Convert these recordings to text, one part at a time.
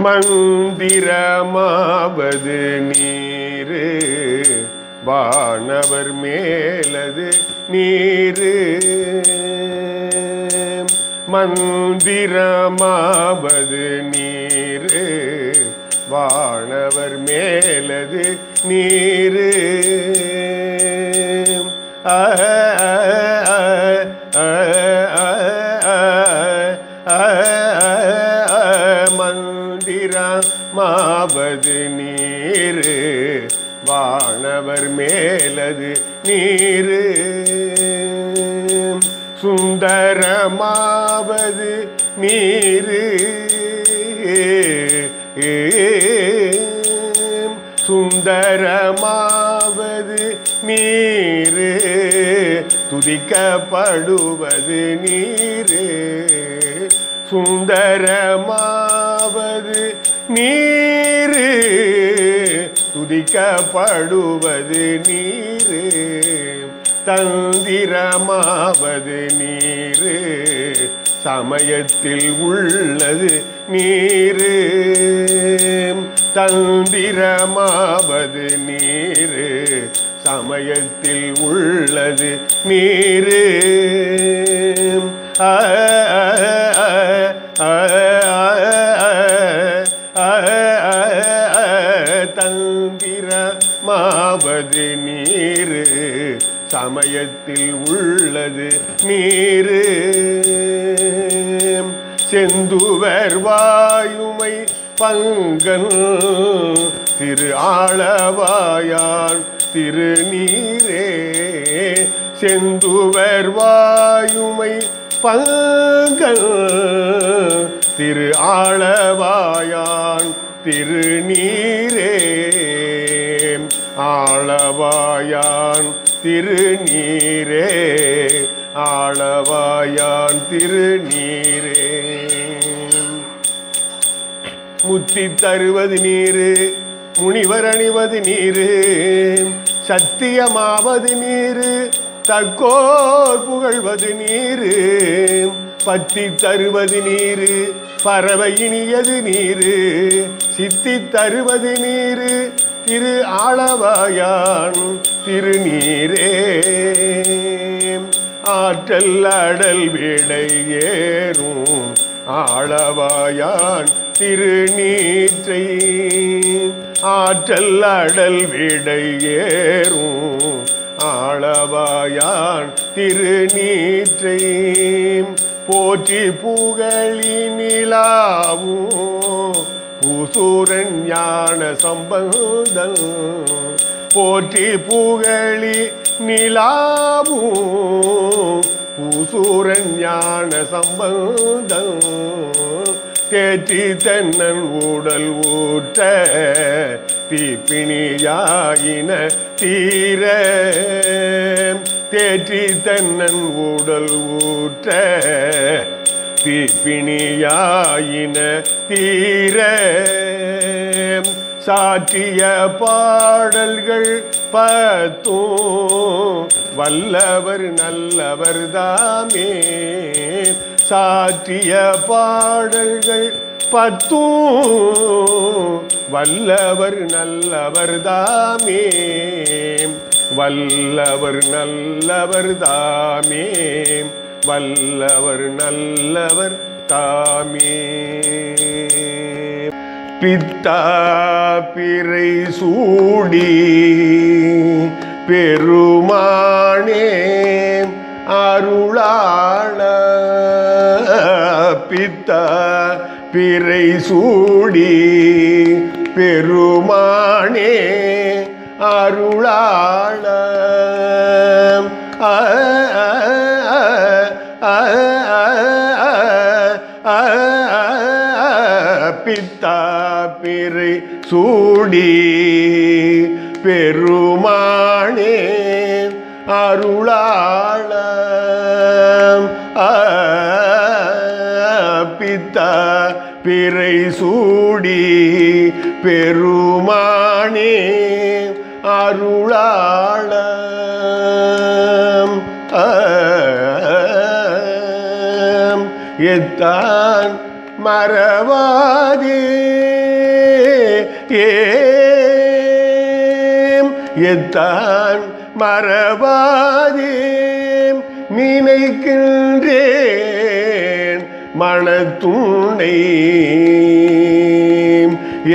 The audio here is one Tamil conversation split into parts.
மந்திரமாவது நீரு வானவர் மேலது நீரு மந்திரமாவது நீரு வானவர் மேலது நீரு மந்திரமாவது நீரு வானவர் மேலது நீரு சுந்தரமாவது நீரு சுந்தரமாவது நீரு துதிக்கப்படுவது நீரு சுந்தரமாவது நீரு துதிக்கப்படுவது நீரு தந்திரமாவது நீரு சமயத்தில் உள்ளது நீரு தந்திரமாவது நீரு சமயத்தில் உள்ளது நீரு தந்திரமாவது நீரு சமயத்தில் உள்ளது நீரு செந்துவர் வாயுமை பங்கன் திரு ஆளவாயான் திருநீரே செந்துவர் வாயுமை பங்கன் திரு ஆளவாயான் திருநீரே ஆளவாயான் திருநீரே ஆளவாயான் திருநீரே முத்தி தருவது நீரு முனிவர் அணிவது நீரு சத்தியமாவது நீரு தற்கோர் புகழ்வது நீரு பத்தி தருவது நீரு பறவை இனியது நீரு சித்தி தருவது நீரு திரு ஆளவாயான் திருநீரே ஆற்றல் அடல் விடை ஏறும் ஆளவாயான் திருநீற்றை ஆற்றல் அடல் விடை ஏறும் ஆளவாயான் திருநீற்றை போற்றி புகழி நிலாவும் பூசூரன் ஞான சம்பந்தன் போற்றி புகழி நிலாவும் பூசூரன் ஞான சம்பந்தன் தேற்றி தென்னன் உடல் ஊற்ற தீப்பிணியாயின தீர தேற்றி தென்னன் உடல் ஊற்ற தீப்பிணியாயின தீர சாற்றிய பாடல்கள் பத்தும் வல்லவர் நல்லவர் தாமே சாற்றிய பாடல்கள் பத்தும் வல்லவர் நல்லவர் தாமே வல்லவர் நல்லவர் தாமே வல்லவர் நல்லவர் தாமே பித்தா பிறை சூடி பெருமானே அருளாள பித்தா பிறை சூடி பெருமானே அருளாள பித்தா பிறை சூடி பெருமானே அருளாள பித்தா பிறை சூடி பெருமானே அருளாள எத்தான் மறவாதே எத்தான் மறவாதே நினைக்கின்றேன் மனத்துணை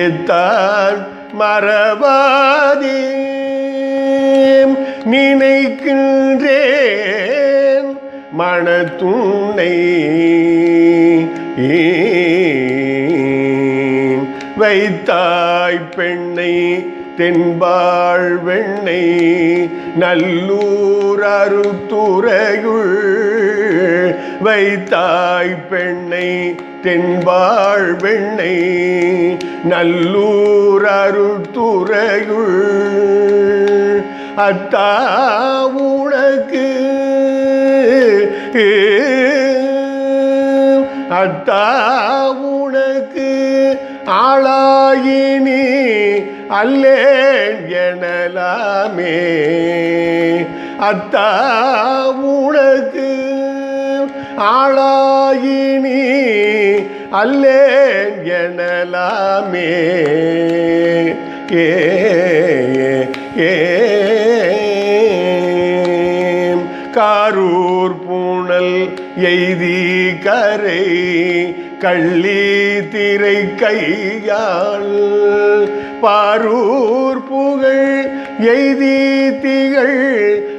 எத்தான் மறவாதே நினைக்கின்றேன் மனத்துணை வைத்தாய் பெண்ணை தென்பாள் வெண்ணை நல்லூர் அருத்துறையுள் வைத்தாய் பெண்ணை தென்பாள் வெண்ணை நல்லூர் அருத்துறையுள் அத்தா உனக்கு அத்தா உனக்கு ஆளாயினி அல்லேன் எனலாமே அத்தா உனக்கு ஆளாயினி அல்லேன் எனலாமே காரூர் பூணல் எய்தி கரை கள்ளி திரை கையாள் பாரூர் புகழ் எய்தி திகழ்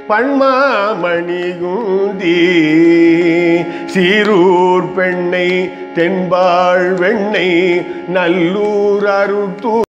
பன்மாமணி குந்தி சீரூர் பெண்ணை தென்பாள் வெண்ணை நல்லூர் அருத்தூர்